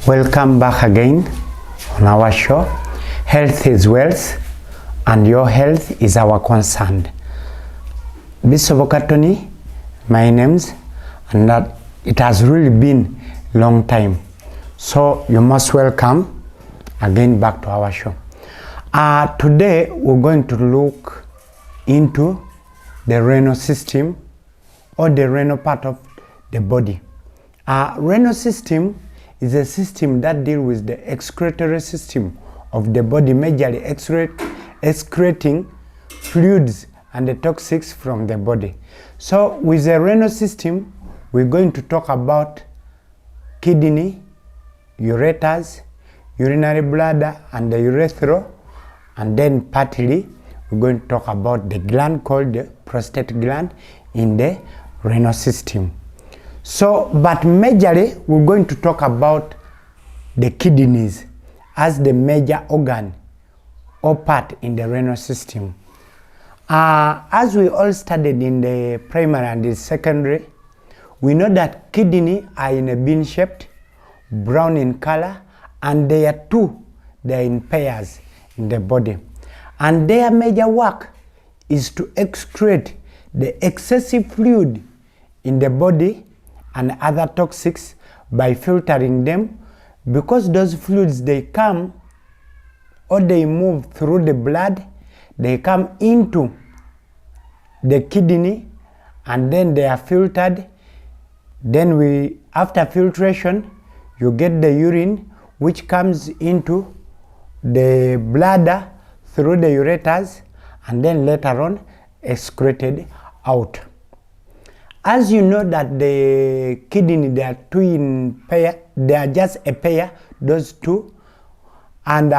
Welcome back again on our show. Health is wealth and your health is our concern. Bisobokatoni, my name's, and that it has really been a long time. So you must welcome again back to our show. Today we're going to look into the renal system or the renal part of the body. Renal system is a system that deals with the excretory system of the body, majorly excreting fluids and the toxics from the body. So with the renal system, we're going to talk about kidney, ureters, urinary bladder, and the urethra, and then partly we're going to talk about the gland called the prostate gland in the renal system. So, but majorly we're going to talk about the kidneys as the major organ or part in the renal system. As we all studied in the primary and the secondary, we know that kidney are in a bean shaped, brown in color, and they are they're in pairs in the body. And their major work is to excrete the excessive fluid in the body and other toxics by filtering them, because those fluids, they come or they move through the blood, they come into the kidney and then they are filtered. Then after filtration, you get the urine which comes into the bladder through the ureters and then later on excreted out. As you know that the kidney, they are two in pair, they are just a pair, those two, and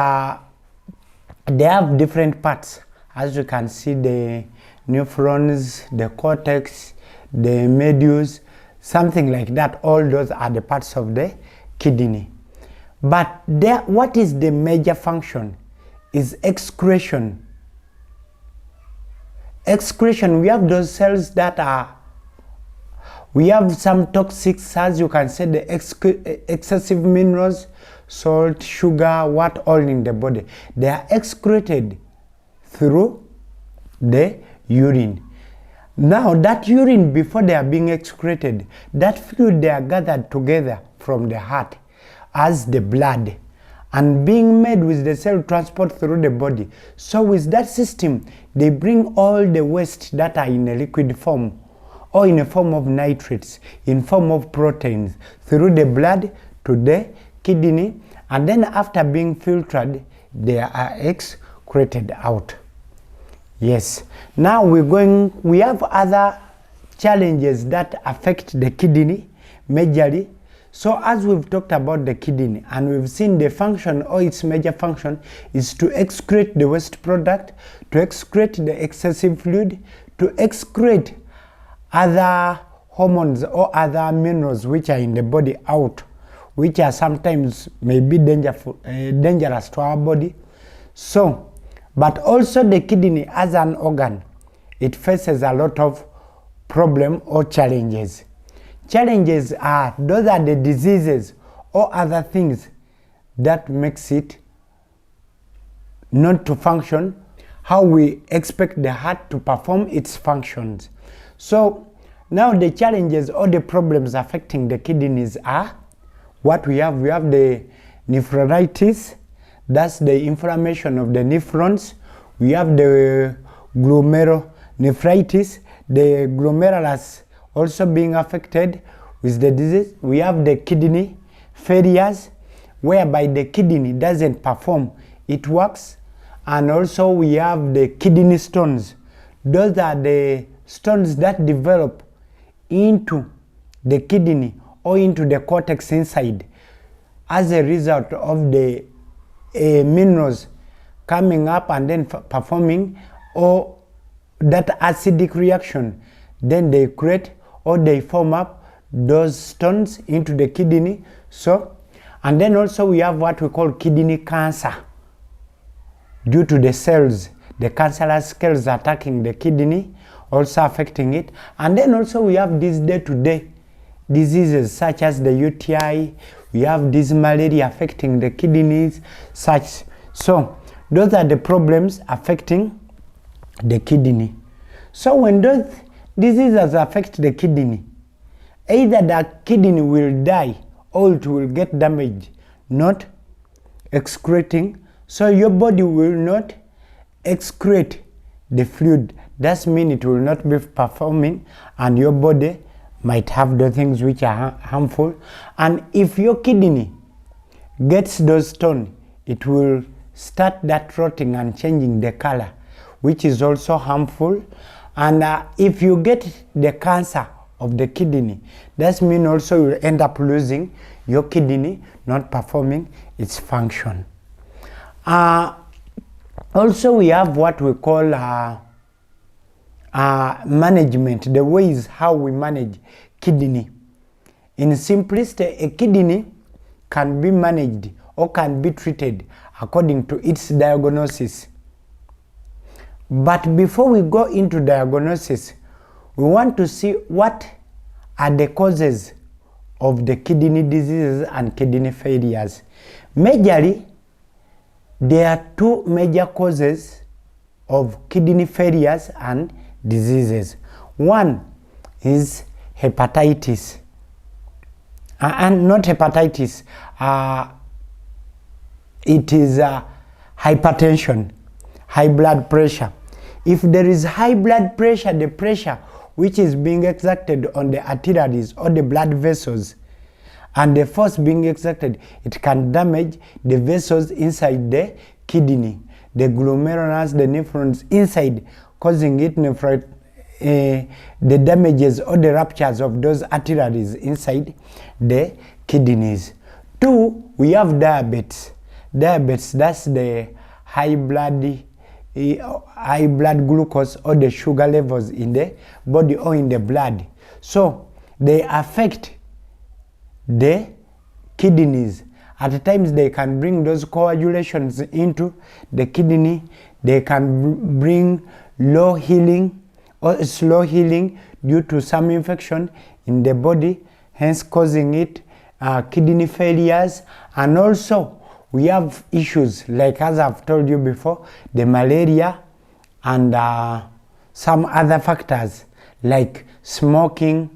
they have different parts. As you can see, the nephrons, the cortex, the medulla, something like that, all those are the parts of the kidney. But what is the major function is excretion. Excretion, we have those cells that we have some toxics, as you can say, the excessive minerals, salt, sugar, what all in the body. They are excreted through the urine. Now that urine, before they are being excreted, that fluid, they are gathered together from the heart as the blood and being made with the cell transport through the body. So with that system, they bring all the waste that are in a liquid form or in a form of nitrates, in form of proteins, through the blood to the kidney, and then after being filtered, they are excreted out. Yes. Now we have other challenges that affect the kidney majorly. So as we've talked about the kidney and we've seen the function or its major function is to excrete the waste product, to excrete the excessive fluid, to excrete other hormones or other minerals which are in the body out, which are sometimes may be dangerous to our body. So, but also the kidney as an organ, it faces a lot of problem or challenges. Challenges are, those are the diseases or other things that makes it not to function how we expect the heart to perform its functions. So now the challenges or the problems affecting the kidneys are what we have. We have the nephritis, that's the inflammation of the nephrons. We have the glomerulonephritis, the glomerulus also being affected with the disease. We have the kidney failures, whereby the kidney doesn't perform its works. And also we have the kidney stones. Those are the stones that develop into the kidney or into the cortex inside as a result of the minerals coming up and then performing or that acidic reaction. Then they create or they form up those stones into the kidney. So, and then also we have what we call kidney cancer due to the cells, the cancerous cells attacking the kidney, also affecting it. And then also we have this day-to-day diseases such as the UTI, we have this malaria affecting the kidneys, such. So those are the problems affecting the kidney. So when those diseases affect the kidney, either the kidney will die or it will get damaged, not excreting. So your body will not excrete the fluid. That means it will not be performing, and your body might have the things which are harmful. And if your kidney gets those stones, it will start that rotting and changing the color, which is also harmful. And if you get the cancer of the kidney, that means also you'll end up losing your kidney, not performing its function. Also, we have what we call management, the ways how we manage kidney. In simplicity, a kidney can be managed or can be treated according to its diagnosis. But before we go into diagnosis, we want to see what are the causes of the kidney diseases and kidney failures. Majorly, there are two major causes of kidney failures and diseases. One is hepatitis, and not hepatitis, it is hypertension, high blood pressure. If there is high blood pressure, the pressure which is being exerted on the arteries or the blood vessels, and the force being exerted, it can damage the vessels inside the kidney, the glomerulus, the nephrons inside, causing it the damages or the ruptures of those arteries inside the kidneys. Two, we have diabetes. Diabetes, that's the high blood glucose or the sugar levels in the body or in the blood. So they affect the kidneys. At times they can bring those coagulations into the kidney. They can bring low healing or slow healing due to some infection in the body, hence causing it kidney failures. And also we have issues like, as I've told you before, the malaria and some other factors like smoking,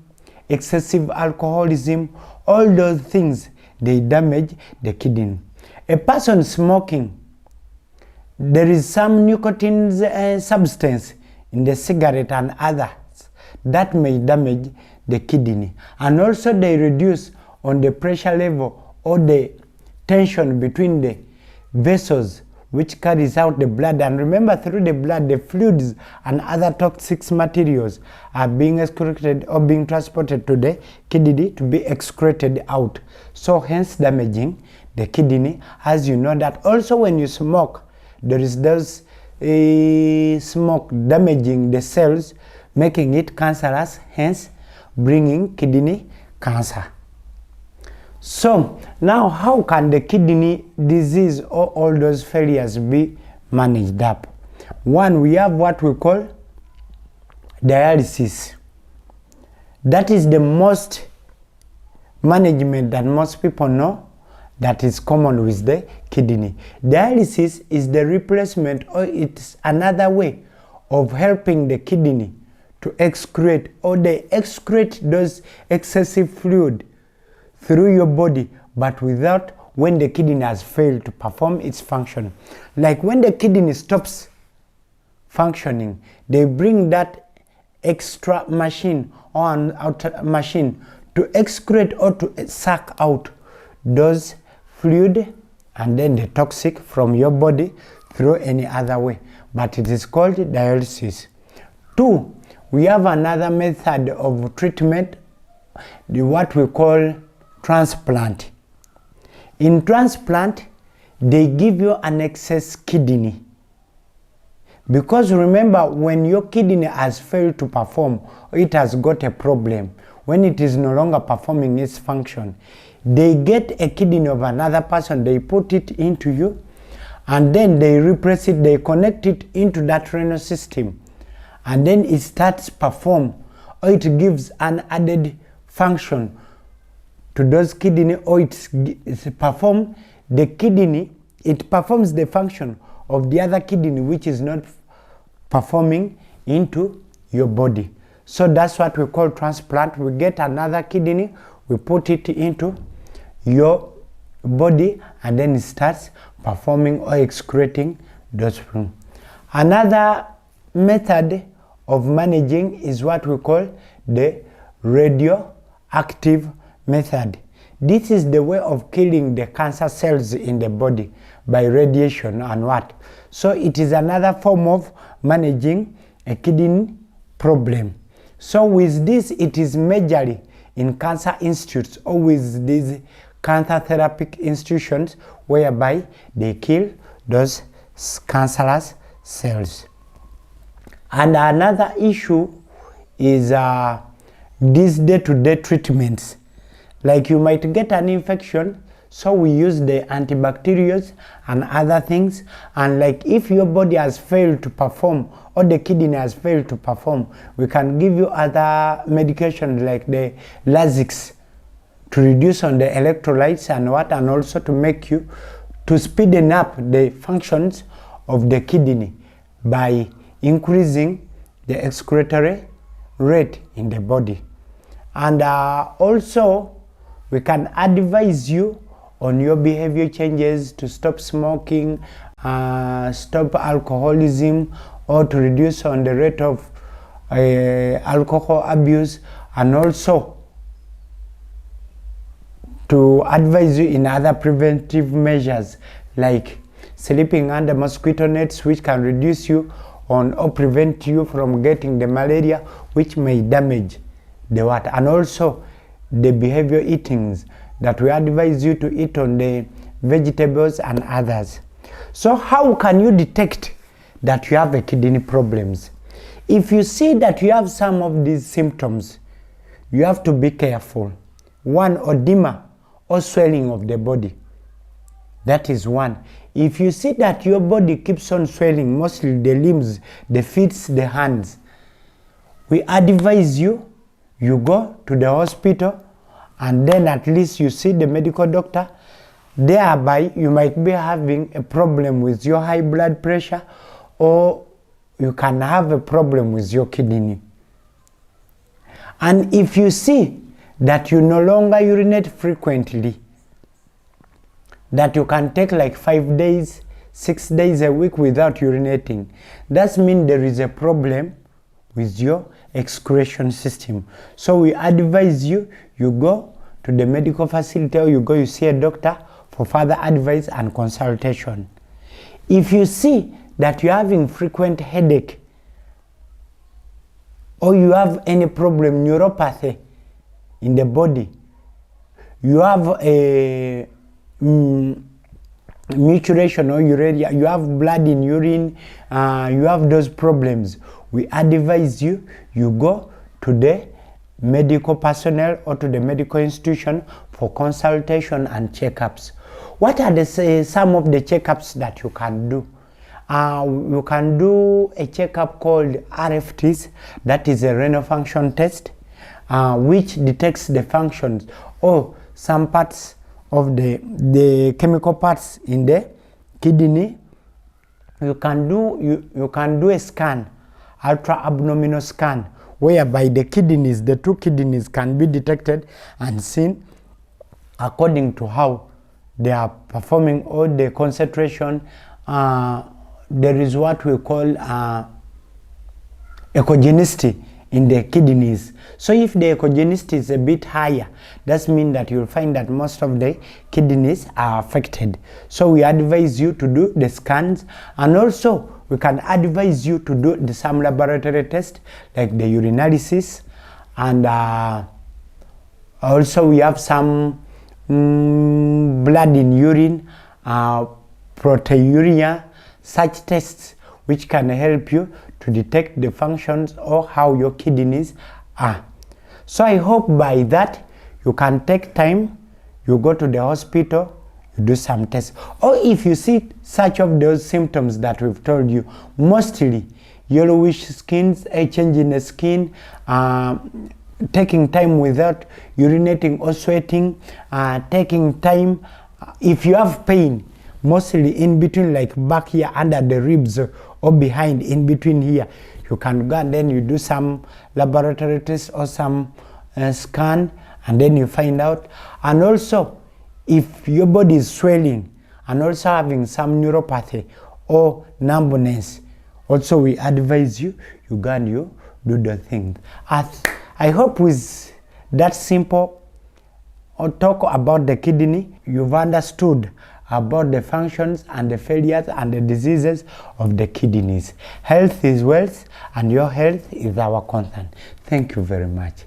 excessive alcoholism. All those things, they damage the kidney. A person smoking, there is some nicotine substance in the cigarette and others that may damage the kidney. And also they reduce on the pressure level or the tension between the vessels which carries out the blood. And remember, through the blood, the fluids and other toxic materials are being excreted or being transported to the kidney to be excreted out. So hence damaging the kidney. As you know that also when you smoke, there is those smoke damaging the cells, making it cancerous, hence bringing kidney cancer. So now how can the kidney disease or all those failures be managed up? One, we have what we call dialysis. That is the most management that most people know that is common with the kidney. Dialysis is the replacement, or it's another way of helping the kidney to excrete, or they excrete those excessive fluid through your body, but without when the kidney has failed to perform its function. Like when the kidney stops functioning, they bring that extra machine or an outer machine to excrete or to suck out those fluid and then the toxic from your body through any other way. But it is called dialysis. Two, we have another method of treatment, what we call transplant. In transplant, they give you an excess kidney. Because remember, when your kidney has failed to perform, or it has got a problem, when it is no longer performing its function, they get a kidney of another person, they put it into you, and then they replace it, they connect it into that Renault System, and then it starts perform, or it gives an added function to those kidney, or it performs the function of the other kidney which is not performing into your body. So that's what we call transplant. We get another kidney, we put it into your body, and then it starts performing or excreting those things. Another method of managing is what we call the radioactive method. This is the way of killing the cancer cells in the body by radiation and what. So it is another form of managing a kidney problem. So with this, it is majorly in cancer institutes or with these cancer therapy institutions whereby they kill those cancerous cells. And another issue is these day-to-day treatments. Like you might get an infection, so we use the antibacterials and other things. And like if your body has failed to perform or the kidney has failed to perform, we can give you other medications like the Lasix to reduce on the electrolytes and what, and also to make you to speeden up the functions of the kidney by increasing the excretory rate in the body. And also we can advise you on your behavior changes to stop smoking, stop alcoholism, or to reduce on the rate of alcohol abuse, and also to advise you in other preventive measures like sleeping under mosquito nets, which can reduce you on or prevent you from getting the malaria, which may damage the water, and also the behavior eatings that we advise you to eat on the vegetables and others. So how can you detect that you have a kidney problems? If you see that you have some of these symptoms, you have to be careful. One, edema or swelling of the body. That is one. If you see that your body keeps on swelling, mostly the limbs, the feet, the hands, we advise you go to the hospital, and then at least you see the medical doctor. Thereby you might be having a problem with your high blood pressure, or you can have a problem with your kidney. And if you see that you no longer urinate frequently, that you can take like 5 days, 6 days a week without urinating, that means there is a problem with your excretion system. So we advise you go to the medical facility, or you see a doctor for further advice and consultation. If you see that you're having frequent headache, or you have any problem, neuropathy in the body, you have a micturition or urea, you have blood in urine, you have those problems, we advise you go to the medical personnel or to the medical institution for consultation and checkups. What are some of the checkups that you can do? You can do a checkup called RFTs, that is a renal function test, which detects the functions or some parts of the chemical parts in the kidney. You can do a scan, ultra-abdominal scan, whereby the two kidneys can be detected and seen according to how they are performing or the concentration. There is what we call echogenicity in the kidneys. So if the echogenicity is a bit higher, that means that you'll find that most of the kidneys are affected. So we advise you to do the scans, and also we can advise you to do some laboratory tests like the urinalysis, and also we have some blood in urine, proteinuria, such tests which can help you to detect the functions or how your kidneys are. So I hope by that you can take time, you go to the hospital, you do some tests. Or if you see such of those symptoms that we've told you, mostly yellowish skin, a change in the skin, taking time without urinating or sweating, taking time, if you have pain, mostly in between, like back here under the ribs or behind in between here, you can go and then you do some laboratory test or some scan, and then you find out. And also, if your body is swelling and also having some neuropathy or numbness, also we advise you go and you do the thing. I hope with that simple talk about the kidney, you've understood about the functions and the failures and the diseases of the kidneys. Health is wealth, and your health is our concern. Thank you very much.